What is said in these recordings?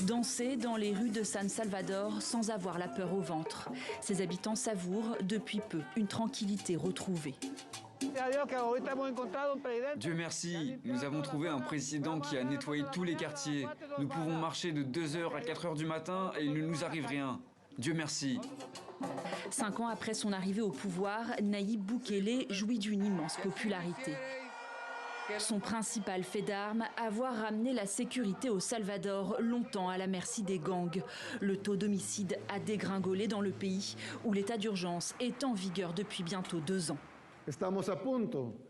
Danser dans les rues de San Salvador sans avoir la peur au ventre. Ses habitants savourent depuis peu une tranquillité retrouvée. Dieu merci, nous avons trouvé un président qui a nettoyé tous les quartiers. Nous pouvons marcher de 2h à 4h du matin et il ne nous arrive rien. Dieu merci. 5 ans après son arrivée au pouvoir, Nayib Bukele jouit d'une immense popularité. Son principal fait d'armes, avoir ramené la sécurité au Salvador, longtemps à la merci des gangs. Le taux d'homicide a dégringolé dans le pays, où l'état d'urgence est en vigueur depuis bientôt 2 ans.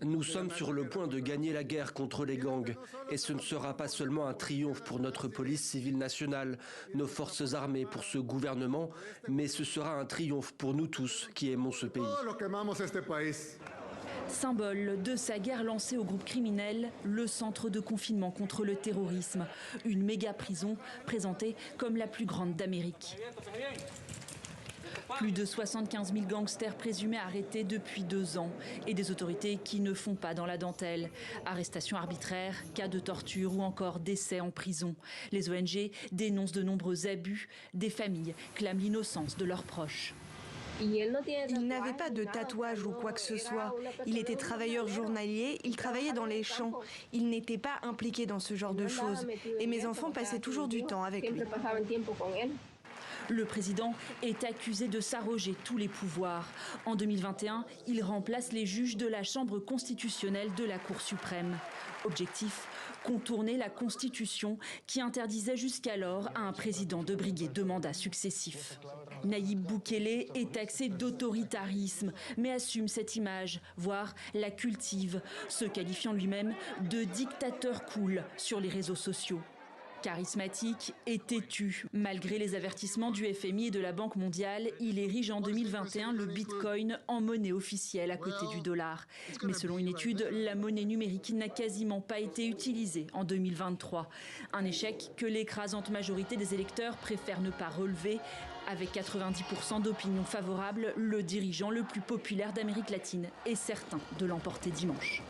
Nous sommes sur le point de gagner la guerre contre les gangs. Et ce ne sera pas seulement un triomphe pour notre police civile nationale, nos forces armées, pour ce gouvernement, mais ce sera un triomphe pour nous tous qui aimons ce pays. Symbole de sa guerre lancée au groupe criminel, le centre de confinement contre le terrorisme. Une méga prison présentée comme la plus grande d'Amérique. Plus de 75 000 gangsters présumés arrêtés depuis 2 ans et des autorités qui ne font pas dans la dentelle. Arrestations arbitraires, cas de torture ou encore décès en prison. Les ONG dénoncent de nombreux abus. Des familles clament l'innocence de leurs proches. Il n'avait pas de tatouage ou quoi que ce soit. Il était travailleur journalier, il travaillait dans les champs. Il n'était pas impliqué dans ce genre de choses. Et mes enfants passaient toujours du temps avec lui. Le président est accusé de s'arroger tous les pouvoirs. En 2021, il remplace les juges de la Chambre constitutionnelle de la Cour suprême. Objectif, contourner la Constitution qui interdisait jusqu'alors à un président de briguer 2 mandats successifs. Nayib Bukele est taxé d'autoritarisme, mais assume cette image, voire la cultive, se qualifiant lui-même de dictateur cool sur les réseaux sociaux. Charismatique et têtu. Malgré les avertissements du FMI et de la Banque mondiale, il érige en 2021 le bitcoin en monnaie officielle à côté du dollar. Mais selon une étude, la monnaie numérique n'a quasiment pas été utilisée en 2023. Un échec que l'écrasante majorité des électeurs préfèrent ne pas relever. Avec 90% d'opinion favorable, le dirigeant le plus populaire d'Amérique latine est certain de l'emporter dimanche.